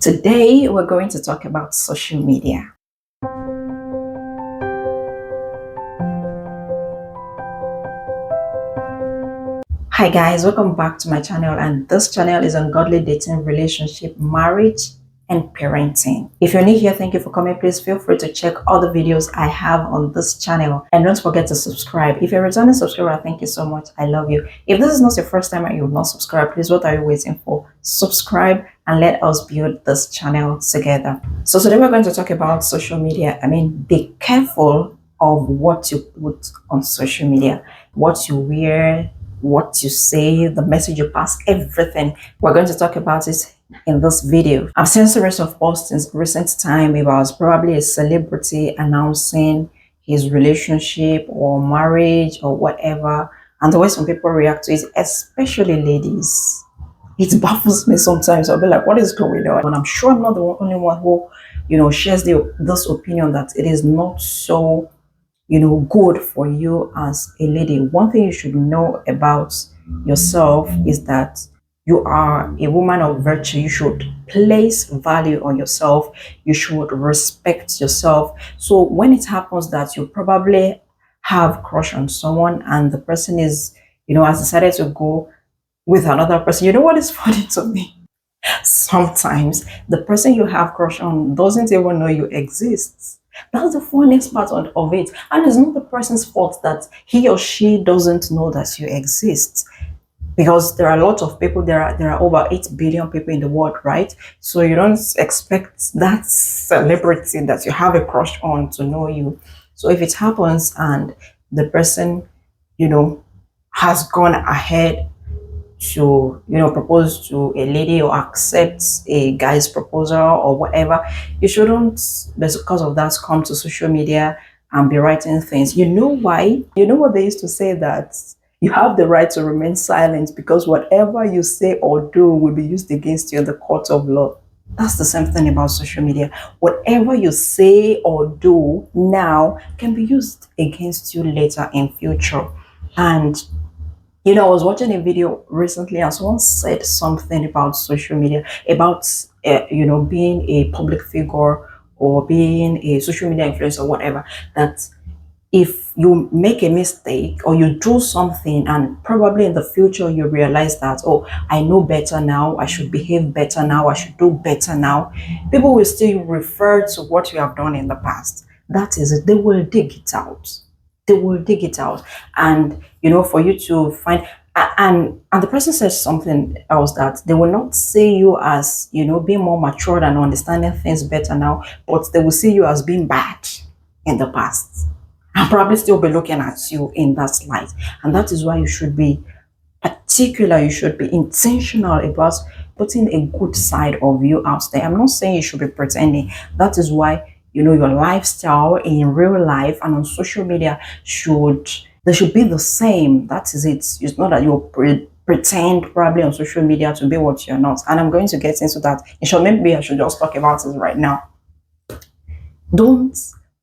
Today, we're going to talk about social media. Hi guys, welcome back to my channel, and this channel is on godly dating, relationship, marriage, and parenting. If you're new here, thank you for coming. Please feel free to check all the videos I have on this channel, and don't forget to subscribe. If you're a returning subscriber, thank you so much. I love you. If this is not your first time and you've not subscribed, please, what are you waiting for? Subscribe and let us build this channel together. So today we're going to talk about social media. Be careful of what you put on social media, what you wear, what you say, the message you pass, everything. We're going to talk about it in this video. I've seen series of posts in recent time about probably a celebrity announcing his relationship or marriage or whatever, and the way some people react to it, especially ladies. It baffles me sometimes. I'll be like, what is going on? And I'm sure I'm not the only one who, shares this opinion that it is not so good for you as a lady. One thing you should know about yourself is that you are a woman of virtue. You should place value on yourself. You should respect yourself. So when it happens that you probably have crush on someone and the person is, has decided to go with another person, you know what is funny to me? Sometimes the person you have crush on doesn't even know you exist. That's the funniest part of it. And it's not the person's fault that he or she doesn't know that you exist. Because there are a lot of people, there are over 8 billion people in the world, right? So you don't expect that celebrity that you have a crush on to know you. So if it happens and the person, has gone ahead to propose to a lady or accept a guy's proposal or whatever, you shouldn't, because of that, come to social media and be writing things. You know why? You know what they used to say, that you have the right to remain silent because whatever you say or do will be used against you in the court of law. That's the same thing about social media. Whatever you say or do now can be used against you later in future. And I was watching a video recently and someone said something about social media, about, being a public figure or being a social media influencer or whatever, that if you make a mistake or you do something and probably in the future you realize that, oh, I know better now, I should behave better now, I should do better now, people will still refer to what you have done in the past. That is it. They will dig it out. They will dig it out. And for you to find, and the person says something else, that they will not see you as being more mature and understanding things better now, but they will see you as being bad in the past and probably still be looking at you in that light. And that is why you should be particular, you should be intentional about putting a good side of you out there. I'm not saying you should be pretending. That is why your lifestyle in real life and on social media should be the same. That is it. It's not that you pretend probably on social media to be what you're not. And I'm going to get into that. In short, maybe I should just talk about it right now. Don't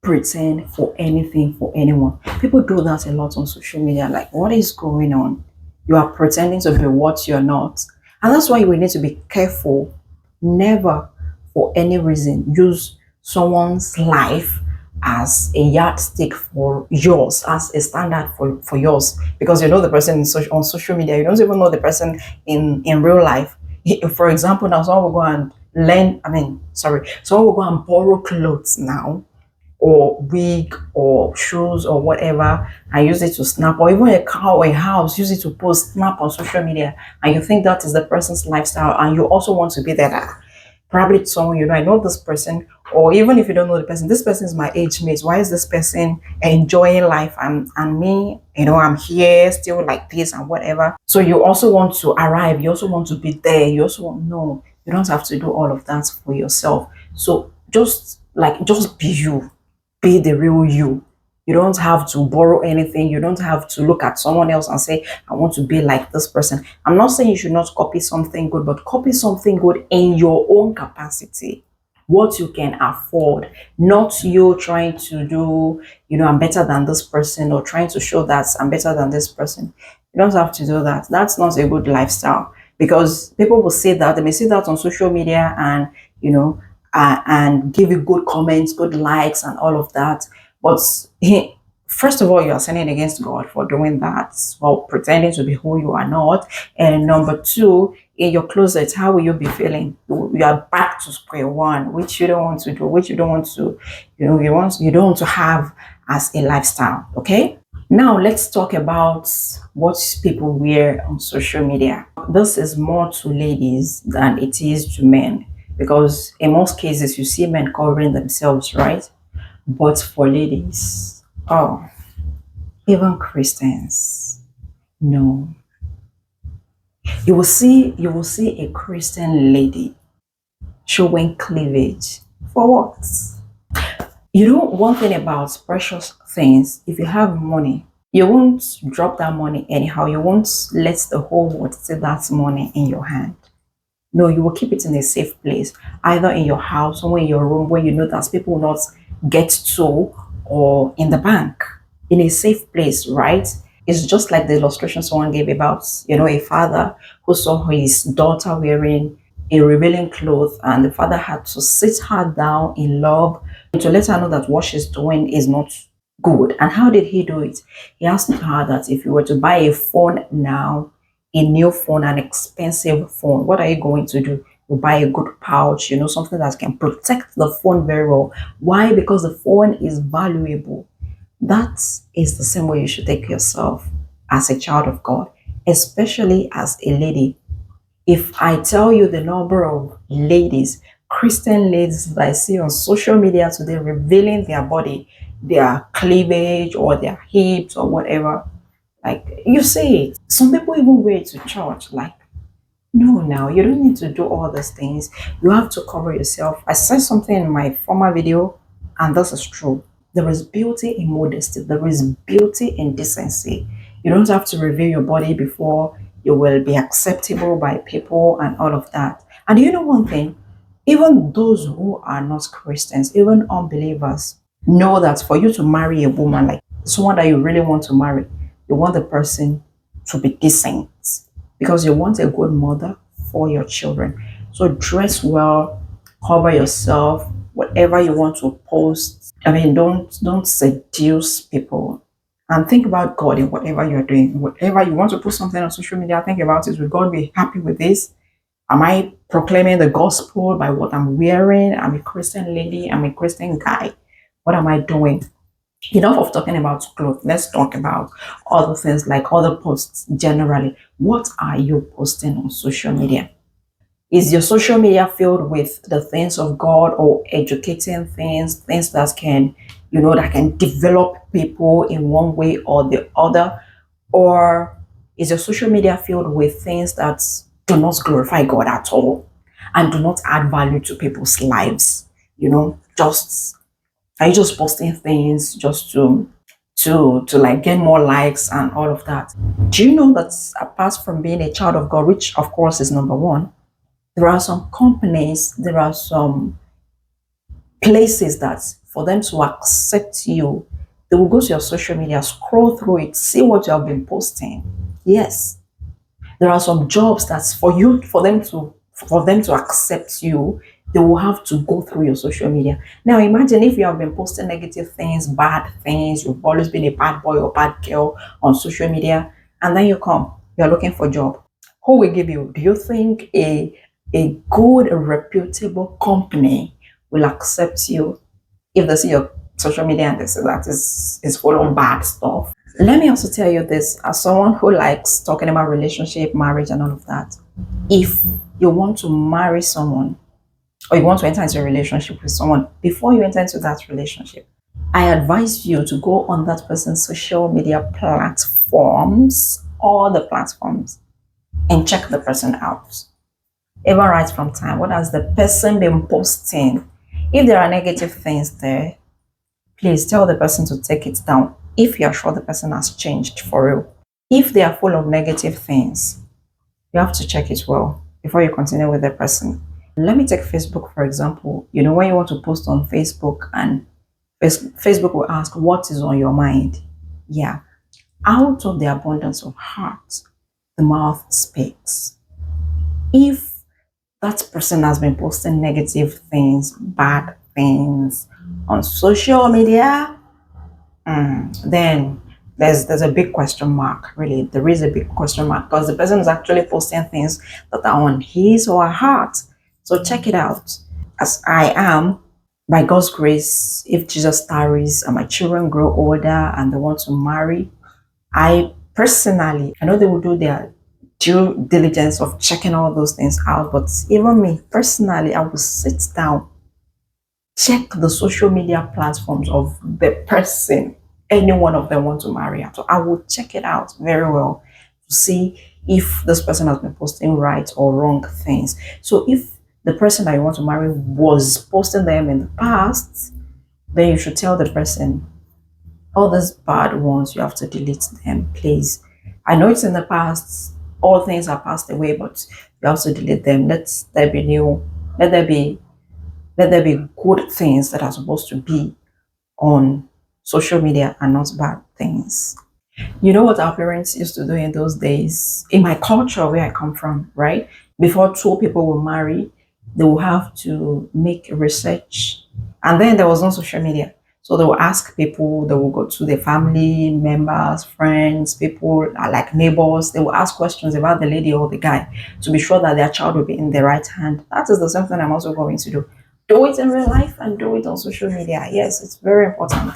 pretend for anything for anyone. People do that a lot on social media. Like, what is going on? You are pretending to be what you're not. And that's why we need to be careful. Never for any reason use someone's life as a yardstick for yours, as a standard for yours, because the person on social media, you don't even know the person in real life. For example, now someone will go and someone will go and borrow clothes now, or wig or shoes or whatever, and use it to snap, or even a car or a house, use it to post, snap on social media, and you think that is the person's lifestyle, and you also want to be there. Probably someone I know this person, or even if you don't know the person, this person is my age mate. Why is this person enjoying life and me, I'm here still like this and whatever. So you also want to arrive, you also want to be there, you also want, no, you don't have to do all of that for yourself. So just be you, be the real you. You don't have to borrow anything. You don't have to look at someone else and say, I want to be like this person. I'm not saying you should not copy something good, but copy something good in your own capacity, what you can afford, not you trying to do, I'm better than this person, or trying to show that I'm better than this person. You don't have to do that. That's not a good lifestyle. because people will say that, they may see that on social media, and you know, and give you good comments, good likes, and all of that. But first of all, you are sinning against God for doing that, for pretending to be who you are not. And number two, in your closet, how will you be feeling? You are back to square one, which you don't want to do, which you don't want to, you don't want to have as a lifestyle. Okay. Now let's talk about what people wear on social media. This is more to ladies than it is to men, because in most cases you see men covering themselves, right? But for ladies, oh, even Christians, no. You will see a Christian lady showing cleavage. For what? You know, one thing about precious things, if you have money, you won't drop that money anyhow. You won't let the whole world see that money in your hand. No, you will keep it in a safe place, either in your house, somewhere in your room where you know that people will not get to, or in the bank, in a safe place, right? It's just like the illustration someone gave about, a father who saw his daughter wearing a revealing cloth, and the father had to sit her down in love to let her know that what she's doing is not good. And how did he do it? He asked her that if you were to buy a phone now, a new phone, an expensive phone, what are you going to do? You buy a good pouch, something that can protect the phone very well. Why? Because the phone is valuable. That is the same way you should take yourself as a child of God, especially as a lady. If I tell you the number of ladies, Christian ladies that I see on social media today revealing their body, their cleavage or their hips or whatever, like you see it. Some people even wear it to church. Like, no, now you don't need to do all these things. You have to cover yourself. I said something in my former video, and this is true. There is beauty in modesty, there is beauty in decency. You don't have to reveal your body before you will be acceptable by people and all of that. And you know one thing? Even those who are not Christians, even unbelievers, know that for you to marry a woman, like someone that you really want to marry, you want the person to be decent, because you want a good mother for your children. So dress well, cover yourself, whatever you want to post. I mean, don't seduce people. And think about God in whatever you're doing. Whatever you want to put something on social media, think about it. Will God be happy with this? Am I proclaiming the gospel by what I'm wearing? I'm a Christian lady, I'm a Christian guy. What am I doing? Enough of talking about clothes. Let's talk about other things, like other posts generally. What are you posting on social media? Is your social media filled with the things of God, or educating things that can, that can develop people in one way or the other? Or is your social media filled with things that do not glorify God at all and do not add value to people's lives? Just, are you just posting things just to like get more likes and all of that? Do you know that apart from being a child of God, which of course is number one, there are some companies, there are some places that for them to accept you, they will go to your social media, scroll through it, see what you have been posting. Yes, there are some jobs that's for them to accept you, they will have to go through your social media. Now imagine if you have been posting negative things, bad things, you've always been a bad boy or bad girl on social media, and then you're looking for a job. Who will give you? Do you think a good, reputable company will accept you if they see your social media and they say that is full of bad stuff? Let me also tell you this, as someone who likes talking about relationship, marriage, and all of that. If you want to marry someone, or you want to enter into a relationship with someone, before you enter into that relationship, I advise you to go on that person's social media platforms, all the platforms, and check the person out. Even right from time, what has the person been posting? If there are negative things there, please tell the person to take it down if you are sure the person has changed for real. If they are full of negative things, you have to check it well before you continue with the person. Let me take Facebook for example. When you want to post on Facebook, and Facebook will ask, what is on your mind? Yeah. Out of the abundance of heart, the mouth speaks. If that person has been posting negative things, bad things on social media, then there's a big question mark. Really, there is a big question mark because the person is actually posting things that are on his or her heart. So check it out. As I am, by God's grace, if Jesus tarries and my children grow older and they want to marry, I personally, I know they will do their due diligence of checking all those things out, but even me personally, I will sit down, check the social media platforms of the person any one of them want to marry. So I will check it out very well to see if this person has been posting right or wrong things. So if the person that you want to marry was posting them in the past, then you should tell the person, all these bad ones, you have to delete them, please. I know it's in the past, all things are passed away, but you have to delete them. Let there be new, let there be let there be good things that are supposed to be on social media and not bad things. You know what our parents used to do in those days? In my culture where I come from, right? Before two people will marry, they will have to make research. And then there was no social media. So they will ask people, they will go to their family members, friends, people like neighbors. They will ask questions about the lady or the guy to be sure that their child will be in the right hand. That is the same thing I'm also going to do. Do it in real life and do it on social media. Yes, it's very important.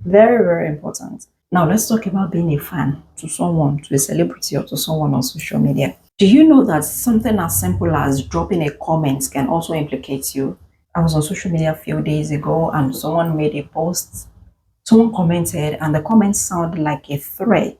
Very, very important. Now, let's talk about being a fan to someone, to a celebrity, or to someone on social media. Do you know that something as simple as dropping a comment can also implicate you? I was on social media a few days ago and someone made a post. Someone commented, and the comment sounded like a threat.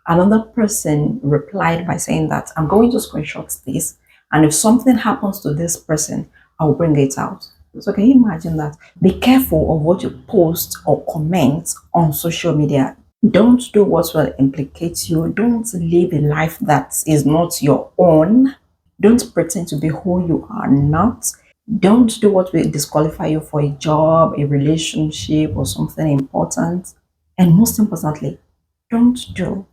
Another person replied by saying that I'm going to screenshot this, and if something happens to this person, I'll bring it out. So can you imagine that? Be careful of what you post or comment on social media. Don't do what will implicate you. Don't live a life that is not your own. Don't pretend to be who you are not. Don't do what will disqualify you for a job, a relationship, or something important. And most importantly, don't do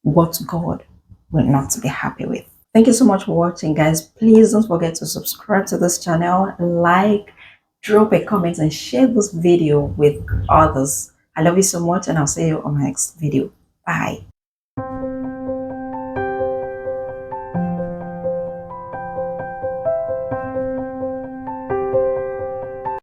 what God will not be happy with. Thank you so much for watching, guys. Please don't forget to subscribe to this channel, like, drop a comment, and share this video with others. I love you so much, and I'll see you on my next video. Bye.